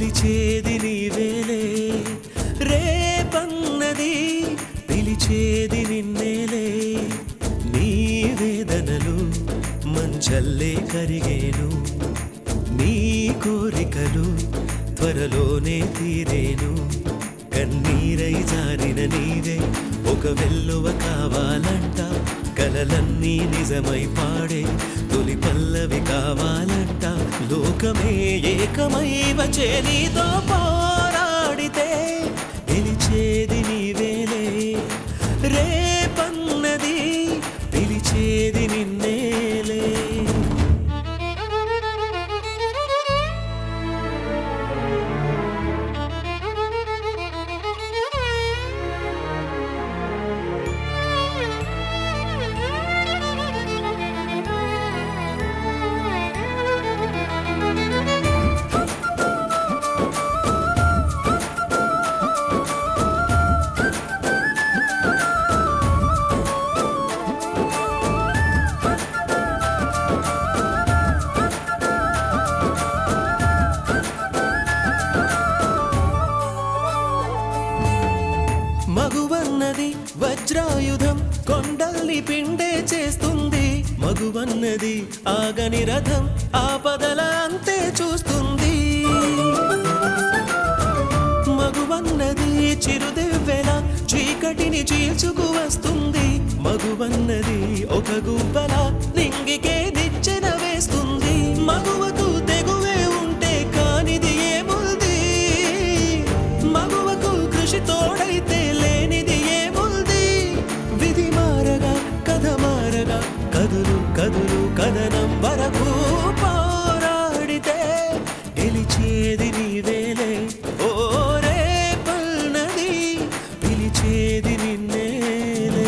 గెలిచేది నీవేలే రేపన్నది పిలిచేది నిన్నేలే నీ వేదనలు మంచల్లే కరిగేను నీ కోరికలు త్వరలోనే తీరేను కన్నీరై జారిన నీవే ఒక వెల్లువ కావాలంట కలలన్నీ నిజమై పాడే తొలి పల్లవి కావాలంట లోకమే ఏకమై వచ్చే నీతో పోరాడితే గెలిచేది నీవేలే రేపన్నది పిలిచేది నిన్నేలే మగువన్నది వజ్రాయుధం కొండల్ని పిండే చేస్తుంది మగువన్నది ఆగని రథం ఆపదల అంతే చూస్తుంది మగువన్నది చిరుదివ్వెల చీకటిని చీల్చుకు వస్తుంది మగువన్నది ఒక గువ్వల నింగికే నిచ్చెన వేస్తుంది మగువకు తెగువే ఉంటే కానిది ఏముంది మగువకు కృషి తోడైతే లేనిది ఏముంది విధి మారగా కథ మారగా కదులు కదులు కథనం వరకు పోరాడితే గెలిచేది నీవేలే ఓ రేపన్నది పిలిచేది నిన్నేలే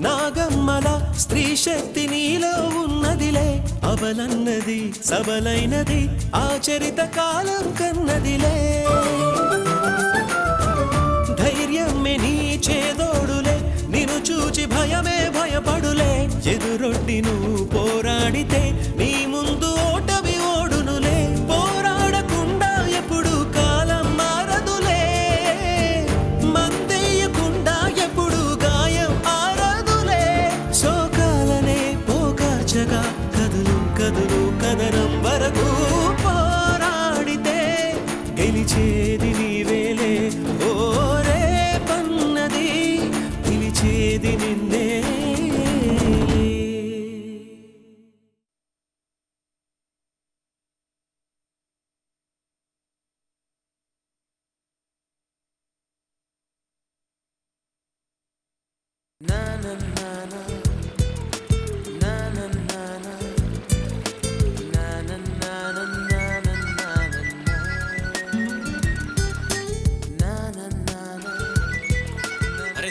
నాగమ్మల స్త్రీ శక్తి నీలో ఉన్నదిలే అవలన్నది సబలైనది ఆచరిత కాలం కన్నదిలే ధైర్యమే నీ చేదోడులే నిన్ను చూచి భయమే భయపడులే ఎదురొడ్డి నువ్వు పోరాడితే నీ ముందు ఓటమి ఓడునులే పోరాడకుండా ఎప్పుడు కాలం మారదులే మందేయకుండా ఎప్పుడు గాయం కదులు కదులు కదనం వరకు పోరాడితే గెలిచేది నీవేలే ఓ రేపన్నది పిలిచేది నిన్నే నా నా నా నా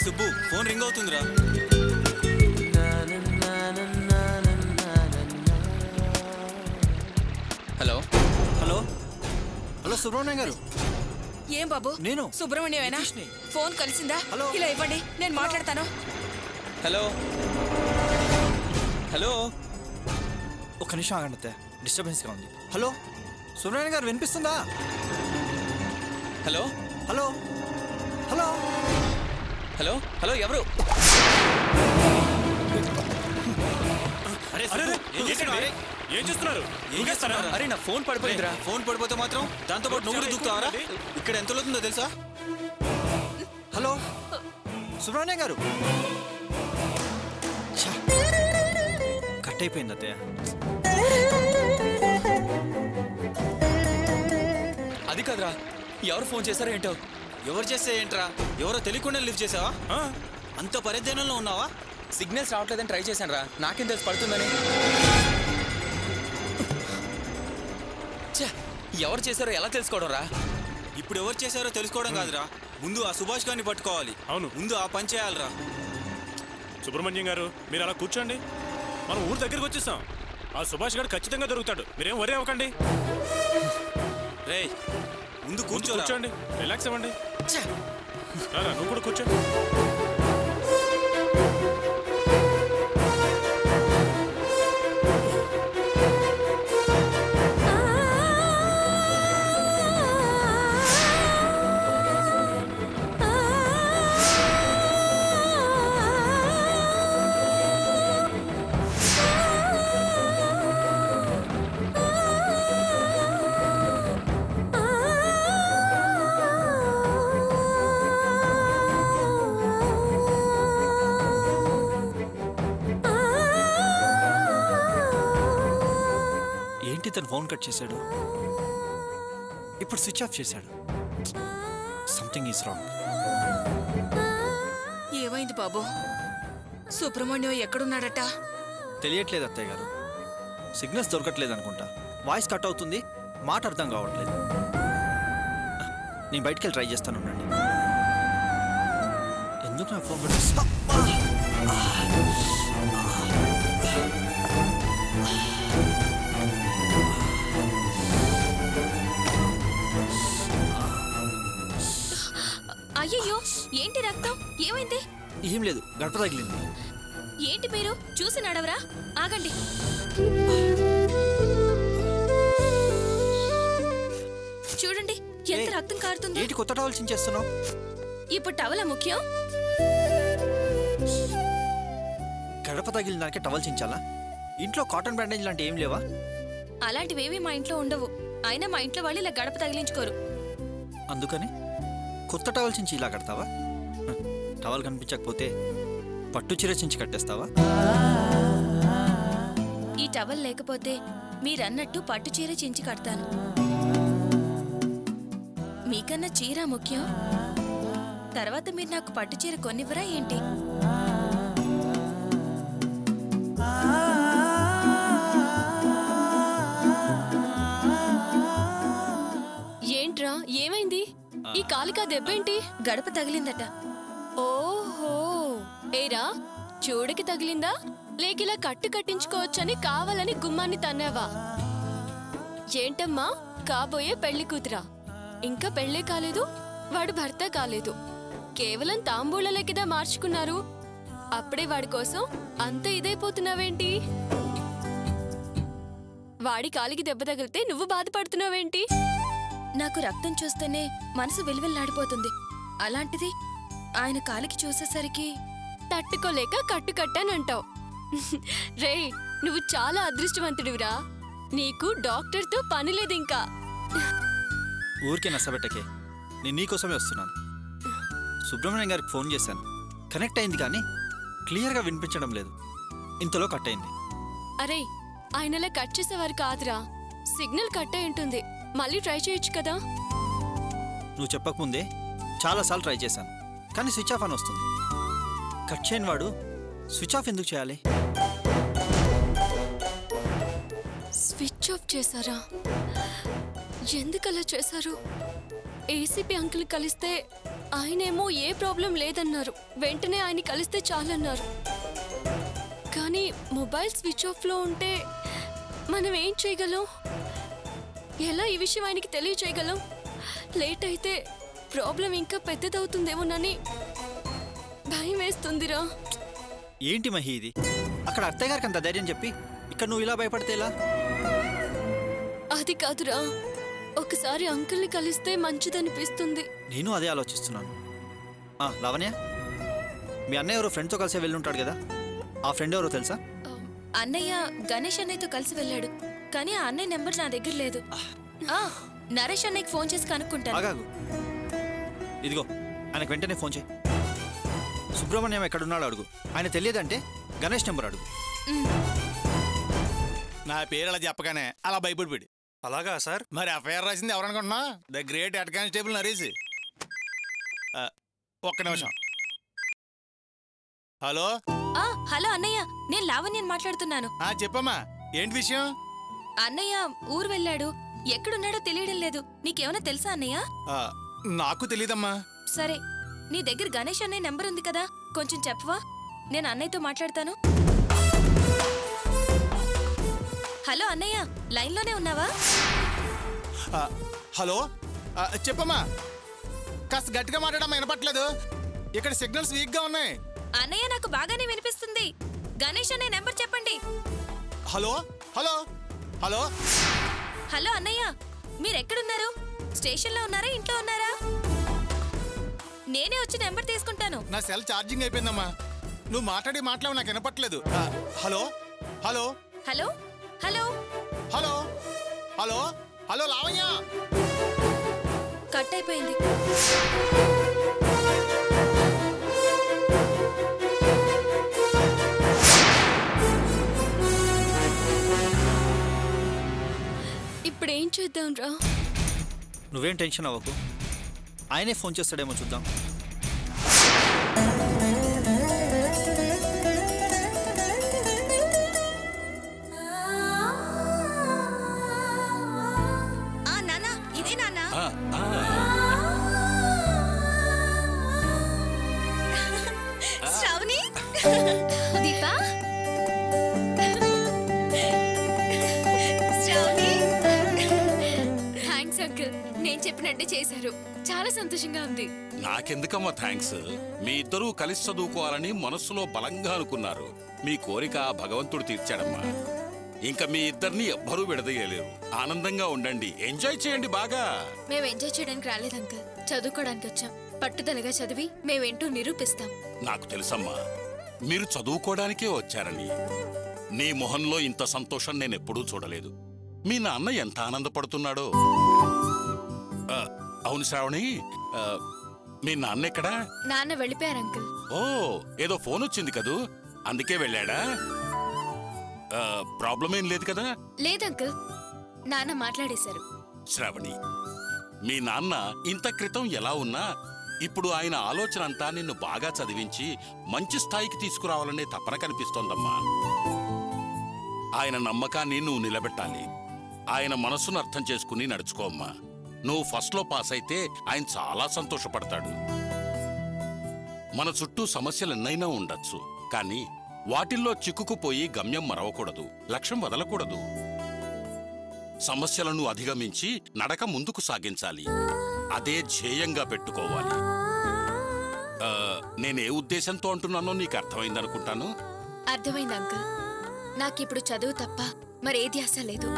సుబ్బు ఫోన్ రింగ్ అవుతుందిరా hello hello hello Subrahmanyam garu ఏం బాబు నేను సుబ్రహ్మణ్యమేనా ఫోన్ కలిసిందా ఇలా ఇవ్వండి నేను మాట్లాడతాను హలో హలో ఒక్క నిమిషం ఆగండి డిస్టర్బెన్స్గా ఉంది హలో సుబ్రహ్మణ్యం గారు వినిపిస్తుందా hello hello hello hello hello ఎవరు ఏం చేస్తున్నారు అరే నా ఫోన్ పడిపోయిందిరా ఫోన్ పడిపోతే మాత్రం దాంతో పాటు నువ్వు దూకుతావరా ఇక్కడ ఎంత అవుతుందో తెలుసా హలో సుబ్రహ్మణ్యం గారు కట్ అయిపోయింది అత్తయ్య అది కాదురా ఎవరు ఫోన్ చేశారో ఏంటో ఎవరు చేస్తే ఏంట్రా? ఎవరో తెలియకుండా లిఫ్ట్ చేసావా? అంత పరిధ్యానంలో ఉన్నావా? సిగ్నల్స్ రావట్లేదని ట్రై చేశాను రా, నాకేం తెలిసి పడుతుందని. ఎవరు చేశారో ఎలా తెలుసుకోవడం రా? ఇప్పుడు ఎవరు చేశారో తెలుసుకోవడం కాదురా, ముందు ఆ సుభాష్ గారిని పట్టుకోవాలి. అవును, ముందు ఆ పని చేయాలిరా. సుబ్రహ్మణ్యం గారు మీరు అలా కూర్చోండి, మనం ఊరు దగ్గరికి వచ్చేసాం. ఆ సుభాష్ గారు ఖచ్చితంగా దొరుకుతాడు, మీరేం వరే అవ్వకండి. రే ముందు కూర్చోండి, రిలాక్స్ అవ్వండి. రారా నువ్వు కూడా కూర్చో. ఇతను ఫోన్ కట్ చేశాడు, ఇప్పుడు స్విచ్ ఆఫ్ చేశాడు. Something is wrong. ఏమైంది బాబు? సుబ్రహ్మణ్యం ఎక్కడున్నాడట? తెలియట్లేదు అత్తయ్య గారు, సిగ్నల్స్ దొరకట్లేదు అనుకుంటా. వాయిస్ కట్ అవుతుంది, మాట అర్థం కావట్లేదు. నేను బయటికి వెళ్ళి ట్రై చేస్తాను, ఉండండి. ఎందుకు నా ఫోన్ కట్? అయ్యయ్యో, ఏంటి రక్తం? ఏమైంది? ఏం లేదు, గడప తగిలింది. ఏంటి మీరు చూసి నడవరా? ఆగండి. చూడండి ఎంత రక్తం కారుతుందో. ఏంటి కొత్త టవల్ చించేస్తున్నావు? ఇప్పుడు టవలా ముఖ్యం? గడప తగిలిన దానికి టవల్ చించాలా? ఇంట్లో కాటన్ బ్యాండేజ్ లాంటి ఏం లేవా? అలాంటివేమీ మా ఇంట్లో ఉండవు. అయినా మా ఇంట్లో వాళ్ళు ఇలా గడప తగిలించుకోరు. అందుకని కొత్త టవల్ చించి ఇలా కడతావా? టవల్ కనిపించకపోతే పట్టు చీర చించి కట్టేస్తావా? ఈ టవల్ లేకపోతే మీరన్నట్టు పట్టు చీర చించి కడతాను. మీకన్నా చీర ముఖ్యం. తర్వాత మీరు నాకు పట్టు చీర కొనివ్వరా ఏంటి? ఏంట్రా, ఏమైంది? ఈ కాలికా దెబ్బేంటి? గడప తగిలిందట. ఓహో, ఏరా చూడకి తగిలిందా లేకిలా కట్టు కట్టించుకోవచ్చని కావాలని గుమ్మాన్ని తన్నావా? ఏంటమ్మా, కాబోయే పెళ్లి కూతురా? ఇంకా పెళ్లే కాలేదు, వాడు భర్త కాలేదు. కేవలం తాంబూలలకిదా మార్చుకున్నారు. అప్పుడే వాడి కోసం అంత ఇదైపోతున్నావేంటి? వాడి కాలికి దెబ్బ తగిలితే నువ్వు బాధపడుతున్నావేంటి? నాకు రక్తం చూస్తేనే మనసు విలువెల్లాడిపోతుంది. అలాంటిది ఆయన కాలికి చూసేసరికి తట్టుకోలేక కట్టు కట్టానంటావు. రే, నువ్వు చాలా అదృష్టవంతుడివిరా. నీకు డాక్టర్తో పని లేదు ఇంకా. ఊరికే నష్టపెట్టకే, నేను నీకోసమే వస్తున్నాను. సుబ్రహ్మణ్యం గారికి ఫోన్ చేశాను, కనెక్ట్ అయింది కానీ క్లియర్గా వినిపించడం లేదు. ఇంతలో కట్ అయింది. అరే, ఆయనలా కట్ చేసేవారు కాదురా, సిగ్నల్ కట్ అయి ఉంటుంది. మళ్ళీ ట్రై చేయొచ్చు కదా. నువ్వు చెప్పకముందే చాలాసార్లు ట్రై చేశాను, కానీ స్విచ్ ఆఫ్ అని వస్తుంది. కట్ చేయని వాడు స్విచ్ ఆఫ్ ఎందుకు చేయాలి? స్విచ్ ఆఫ్ చేశారా? ఎందుకలా చేశారు? ఏసీపీ అంకుల్ కలిస్తే ఆయనేమో ఏ ప్రాబ్లం లేదన్నారు. వెంటనే ఆయన కలిస్తే చాలన్నారు. కానీ మొబైల్ స్విచ్ ఆఫ్లో ఉంటే మనం ఏం చేయగలం? ఎలా ఈ విషయం ఆయనకి తెలియచేయగలం? లేట్ అయితే ప్రాబ్లం ఇంకా పెద్దదవుతుందేమోనని భయం వేస్తుందిరా. ఏంటి మహి ఇది? అక్కడ అత్తయ్య గారికి అంత ధైర్యం చెప్పి ఇక్కడ నువ్వు ఇలా భయపడితే ఎలా? అది కాదురా, ఒకసారి అంకుల్ని కలిస్తే మంచిదనిపిస్తుంది. నేను అదే ఆలోచిస్తున్నాను. లావణ్య, మీ అన్నయ్య ఎవరో ఫ్రెండ్తో కలిసి వెళ్ళుంటాడు కదా, ఆ ఫ్రెండ్ ఎవరో తెలుసా? అన్నయ్య గణేష్ అన్నయ్యతో కలిసి వెళ్ళాడు, కానీ ఆ అన్నయ్య నెంబర్ నా దగ్గర లేదు. నరేష్ అన్నయ్యకి ఫోన్ చేసి కనుక్కుంటాను. ఆగాగు, ఇదిగో ఆయనకు వెంటనే ఫోన్ చేయి. సుబ్రహ్మణ్యం ఎక్కడున్నాడు అడుగు. ఆయన తెలియదంటే గణేష్ నెంబర్ అడుగు. నా పేరు అలా చెప్పగానే అలా భయపడిపోయాడు. అలాగా సార్? మరి ఎఫ్ఐఆర్ రాసింది ఎవరనుకుంటున్నా? The great head constable Naresh. ఒక్క నిమిషం. హలో హలో అన్నయ్య, నేను లావణ్యని మాట్లాడుతున్నాను. చెప్పమ్మా, ఏంటి విషయం? అన్నయ్య ఊరు వెళ్ళాడు, ఎక్కడున్నాడో తెలియడం లేదు. నీకేమైనా తెలుసా అన్నయ్య? నాకు తెలీదమ్మా. సరే, నీ దగ్గర గణేష్ అన్నయ్య నెంబర్ ఉంది కదా, కొంచెం చెప్పవా? నేను అన్నయ్యతో మాట్లాడతాను. హలో అన్నయ్య, లైన్లోనే ఉన్నావా? హలో చెప్పమ్మా, కాస్త గట్టిగా మాట్లాడమ్మా, వినపట్లేదు. ఇక్కడ సిగ్నల్స్ వీక్ గా ఉన్నాయి. అన్నయ్య నాకు బాగానే వినిపిస్తుంది. గణేష్ అన్నయ్య నెంబర్ చెప్పండి. హలో హలో హలో హలో అన్నయ్య, మీరెక్కడున్నారు? స్టేషన్లో ఉన్నారా, ఇంట్లో ఉన్నారా? నేనే వచ్చి నెంబర్ తీసుకుంటాను. నా సెల్ ఛార్జింగ్ అయిపోయిందమ్మా. నువ్వు మాట్లాడి నాకు వినపట్లేదు. Hello hello hello hello hello hello hello Lavanya. Cut అయిపోయింది. ఇప్పుడేం చేద్దాం రా? నువ్వేం టెన్షన్ అవ్వకు, ఆయనే ఫోన్ చేస్తాడేమో చూద్దాం. నానా, ఇదే నానా. శ్రావణి, దీపా, శ్రావణి. థ్యాంక్స్ అంకుల్, నేను చెప్పినట్టే చేశారు. చాలా సంతోషంగా ఉంది. నాకెందుకమ్మా థ్యాంక్స్? మీ ఇద్దరూ కలిసి చదువుకోవాలని మనస్సులో బలంగా అనుకున్నారు. మీ కోరిక భగవంతుడు తీర్చాడమ్మా. ఇంకా మీ ఇద్దరిని ఎవ్వరూ విడదీయలేరు. ఆనందంగా ఉండండి, ఎంజాయ్ చేయండి బాగా. మేము ఎంజాయ్ చేయడానికి రాలేదు అంకుల్, చదువుకోవడానికి వచ్చాం. పట్టుదలగా చదివి మేమేంటో నిరూపిస్తాం. నాకు తెలుసమ్మా, మీరు చదువుకోవడానికే వచ్చారని. నీ మొహంలో ఇంత సంతోషం నేనెప్పుడూ చూడలేదు. మీ నాన్న ఎంత ఆనందపడుతున్నాడో. అవును శ్రావణి, మీ నాన్న ఎక్కడా? నాన్న వెళ్ళిపోయారు అంకుల్. ఓ, ఏదో ఫోన్ వచ్చింది కదూ, అందుకే వెళ్ళాడా? ప్రాబ్లం ఏం లేదు కదా? లేదంకుల్, నాన్న మాట్లాడేశారు. శ్రావణి, మీ నాన్న ఇంత క్రితం ఎలా ఉన్నా ఇప్పుడు ఆయన ఆలోచన అంతా నిన్ను బాగా చదివించి మంచి స్థాయికి తీసుకురావాలనే తపన కనిపిస్తోందమ్మా. ఆయన నమ్మకాన్ని నువ్వు నిలబెట్టాలి. ఆయన మనస్సును అర్థం చేసుకుని నడుచుకోమ్మా. నువ్వు ఫస్ట్లో పాస్ అయితే ఆయన చాలా సంతోషపడతాడు. మన చుట్టూ సమస్యలు ఎన్నైనా ఉండొచ్చు, కానీ వాటిల్లో చిక్కుకుపోయి గమ్యం మరవకూడదు, లక్ష్యం వదలకూడదు. సమస్యలను అధిగమించి నడక ముందుకు సాగించాలి. అదే ధ్యేయంగా పెట్టుకోవాలి. నేనే ఉద్దేశంతో అంటున్నానో నీకు అర్థమైందనుకుంటాను. అర్థమైంది అంకుల్. నాకిప్పుడు చదువు తప్ప మరేది ఆశ లేదు.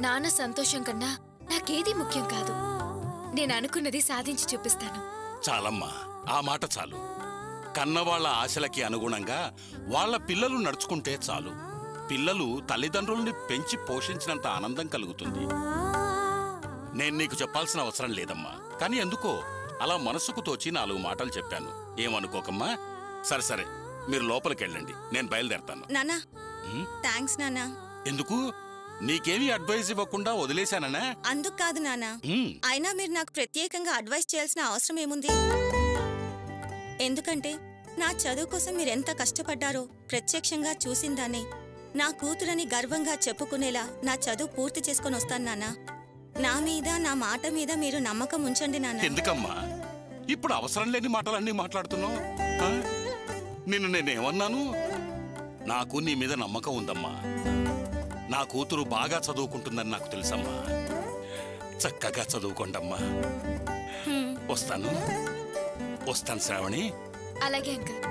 నాన్న సంతోషం కన్నా నాకేది ముఖ్యం కాదు. నేను అనుకున్నది సాధించి చూపిస్తాను. చాలమ్మా, ఆ మాట చాలు. కన్నవాళ్ల ఆశలకి అనుగుణంగా వాళ్ల పిల్లలు నడుచుకుంటే చాలు. పిల్లలు తల్లిదండ్రుల్ని పెంచి పోషించినంత ఆనందం కలుగుతుంది. నేను నీకు చెప్పాల్సిన అవసరం లేదమ్మా, కానీ ఎందుకో అలా మనసుకు తోచి 4 మాటలు చెప్పాను. ఏమనుకోకమ్మా. సరే సరే, మీరు లోపలికెళ్ళండి, నేను బయలుదేరతాను. నాన్నా, థ్యాంక్స్ నాన్నా. ఎందుకు? నీకేమీ అడ్వైజ్ ఇవ్వకుండా వదిలేశానన్నా? అందుకు కాదు నాన్నా, అయినా మీరు నాకు ప్రత్యేకంగా అడ్వైస్ చేయాల్సిన అవసరం ఏముంది? ఎందుకంటే నా చదువు కోసం మీరెంత కష్టపడ్డారో ప్రత్యక్షంగా చూసిందానే నా కూతురని గర్వంగా చెప్పుకునేలా నా చదువు పూర్తి చేసుకొని వస్తాను నాన్నా. నా మీద, నా మాట మీద మీరు నమ్మకం ఉంచండి నాన్న. ఎందుకమ్మా ఇప్పుడు అవసరం లేని మాటలన్నీ మాట్లాడుతున్నావు? నిన్ను నేనేమన్నాను? నాకు నీ మీద నమ్మకం ఉందమ్మా. నా కూతురు బాగా చదువుకుంటుందని నాకు తెలుసమ్మా. చక్కగా చదువుకోండమ్మా. వస్తాను వస్తాను శ్రావణి. అలాగే అంకుల్.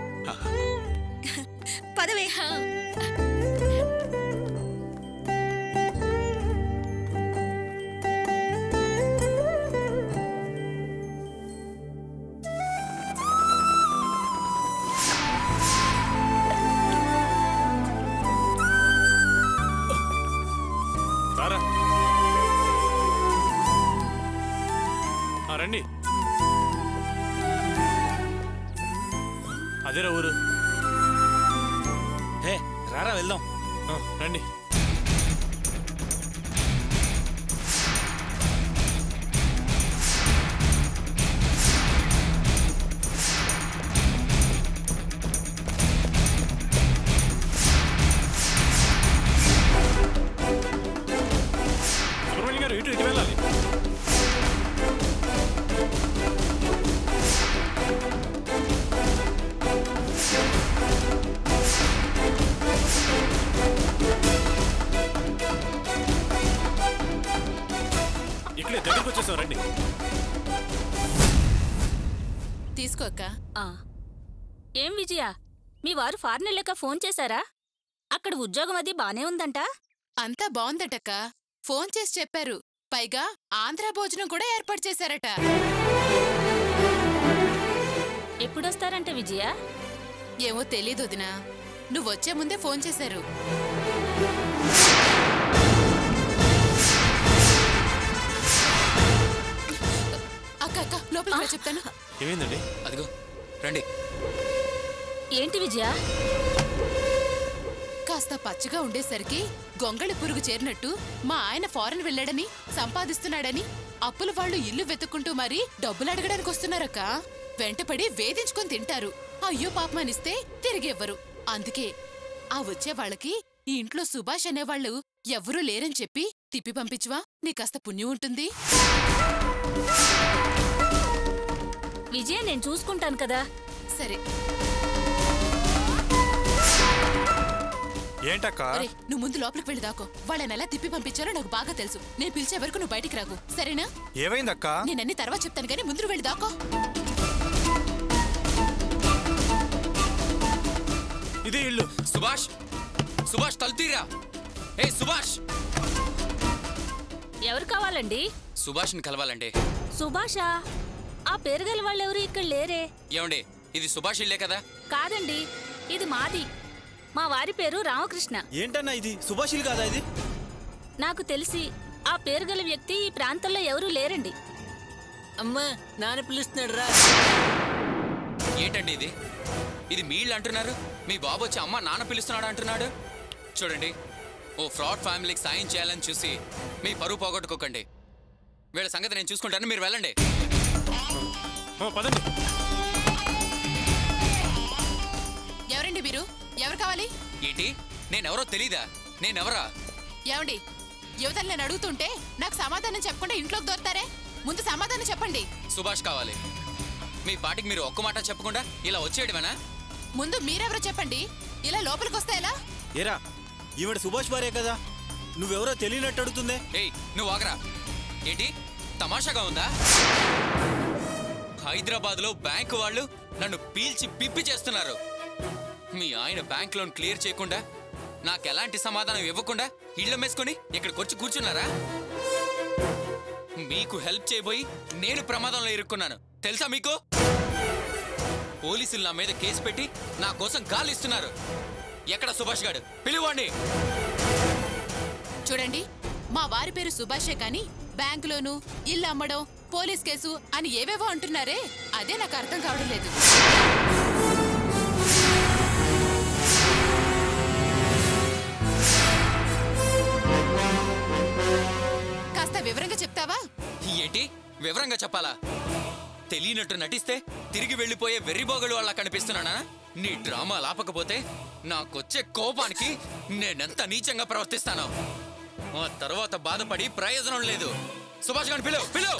పదవే. రండి. అదేరా ఊరు. హే రారా వెళ్దాం. రండి. మీకోసం రండి. తీసుకో అక్క. ఏం విజయ, మీ వారు ఫారెన్ వెళ్ళాక ఫోన్ చేశారా? అక్కడ ఉద్యోగం అది బానే ఉందంట? అంతా బాగుందటక్క. ఫోన్ చేసి చెప్పారు. పైగా ఆంధ్ర భోజనం కూడా ఏర్పాటు చేశారట. ఎప్పుడొస్తారంట విజయ? ఏమో తెలీదు వదినా. నువ్వొచ్చే ముందే ఫోన్ చేశారు. అక్క అక్క లోపలికి చెప్తాను. ఏమైందండి? అదిగో రండి. ఏంటి విజయ? కాస్త పచ్చగా ఉండేసరికి గొంగళి పురుగు చేరినట్టు మా ఆయన ఫారెన్ వెళ్ళాడని, సంపాదిస్తున్నాడని అప్పుల వాళ్ళు ఇల్లు వెతుక్కుంటూ మరీ డబ్బులు అడగడానికి వస్తున్నారక్క. వెంటపడి వేధించుకొని తింటారు. అయ్యో పాపమనిస్తే తిరిగివ్వరు. అందుకే ఆ వచ్చే వాళ్ళకి ఈ ఇంట్లో సుభాష్ అనేవాళ్ళు ఎవ్వరూ లేరని చెప్పి తిప్పి పంపించువా, నీ కాస్త పుణ్యం ఉంటుంది. విజయ, నేను చూసుకుంటాను కదా. సరే. ఏంటక్క? నువ్వు ముందు లోపలికి వెళ్ళి దాకో. వాళ్ళని ఎలా తిప్పి పంపించారో నాకు బాగా తెలుసు. నేను పిలిచే వరకు నువ్వు బయటికి రాకు, సరేనా? ఏమైందక్క? నేనన్ని తర్వాత చెప్తాను కానీ ముందు వెళ్ళి దాకో. ఇదే ఇల్లు. సుభాష్, సుభాష్ తలుతీరా. ఏ సుభాష్! ఎవరు కావాలండి? సుభాష్ని కలవాలండి. సుభాషా? ఆ పేరు గల వాళ్ళెవరు ఇక్కడ లేరే. ఏమండి, ఇది సుభాష్ ఇల్లే కదా? కాదండి, ఇది మాది. మా వారి పేరు రామకృష్ణ. ఏంటన్నా ఇది? సుభాష్ ఇల్లు కాదా ఇది? నాకు తెలిసి ఆ పేరు గల వ్యక్తి ఈ ప్రాంతంలో ఎవరూ లేరండి. అమ్మా, నాన్న పిలుస్తున్నాడు రా. ఏంటండి ఇది? ఇది మీ ఇల్లు అంటున్నారు, మీ బాబు వచ్చి అమ్మ నాన్న పిలుస్తున్నాడు అంటున్నాడు. చూడండి, ఓ ఫ్రాడ్ ఫ్యామిలీకి సాయం చేయాలని చూసి మీ పరువు పోగొట్టుకోకండి. వీళ్ళ సంగతి నేను చూసుకుంటాను, మీరు వెళ్ళండి. ఎవరండి మీరు? ఎవరు కావాలి? ఏంటి, నేనెవరో తెలీదా? నేనెవరా? ఏమండి, యువతలు నేను అడుగుతుంటే నాకు సమాధానం చెప్పకుండా ఇంట్లోకి దొరుకుతారే? ముందు సమాధానం చెప్పండి. సుభాష్ కావాలి. మీ పాటికి మీరు ఒక్క మాట చెప్పకుండా ఇలా వచ్చేయడమేనా? ముందు మీరెవరో చెప్పండి. ఇలా లోపలికి వస్తే ఎలా? ఏరా, ఈవిడ సుభాష్ భార్య కదా, నువ్వెవరో తెలియనట్టు అడుగుతుందే. ఏయ్, నువ్వు ఆగరా. ఏంటి, తమాషాగా ఉందా? హైదరాబాద్ లో బ్యాంకు వాళ్ళు నన్ను పీల్చి పిప్పి చేస్తున్నారు. మీ ఆయన బ్యాంక్ లోన్ క్లియర్ చేయకుండా, నాకెలాంటి సమాధానం ఇవ్వకుండా ఇళ్ళ మేసుకొని ఇక్కడికి వచ్చి కూర్చున్నారా? మీకు హెల్ప్ చేయబోయి నేను ప్రమాదంలో ఇరుక్కున్నాను తెలుసా మీకు? పోలీసులు నా మీద కేసు పెట్టి నా కోసం గాలిస్తున్నారు. ఎక్కడ సుభాష్ గారు? పిలువండి. చూడండి, మా వారి పేరు సుభాషే కాని బ్యాంకులోను ఇల్లు అమ్మడం, పోలీస్ కేసు అని ఏవేవో అంటున్నారే, అదే నాకు అర్థం కావడం లేదు. కాస్త వివరంగా చెప్తావా? ఏంటి వివరంగా చెప్పాలా? తెలియనట్టు నటిస్తే తిరిగి వెళ్ళిపోయే వెర్రిబోగలు అలా కనిపిస్తున్నానా? నీ డ్రామా లాపకపోతే నాకొచ్చే కోపానికి నేనెంత నీచంగా ప్రవర్తిస్తాను. ఆ తర్వాత బాధపడి ప్రయోజనం లేదు. సుభాష్ గారిని పిలువు.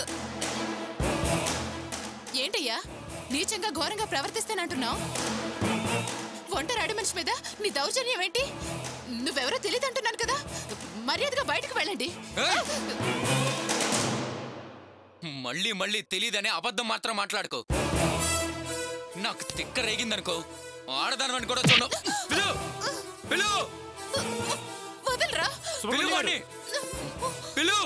ఏంటయ్యా నీచంగా ఘోరంగా ప్రవర్తిస్తానంటున్నావు? ఒంటరి మనిషి మీద నీ దౌర్జన్యం ఏంటి? నువ్వెవరో తెలియదంటున్నాను కదా, మర్యాదగా బయటకు వెళ్ళండి. మళ్ళీ మళ్ళీ తెలీదనే అబద్ధం మాత్రం మాట్లాడుకో. నాకు తిక్క రేగిందనుకో, ఆడదానని కూడా చూడు. వదలరా. పిలువండి. వదలు.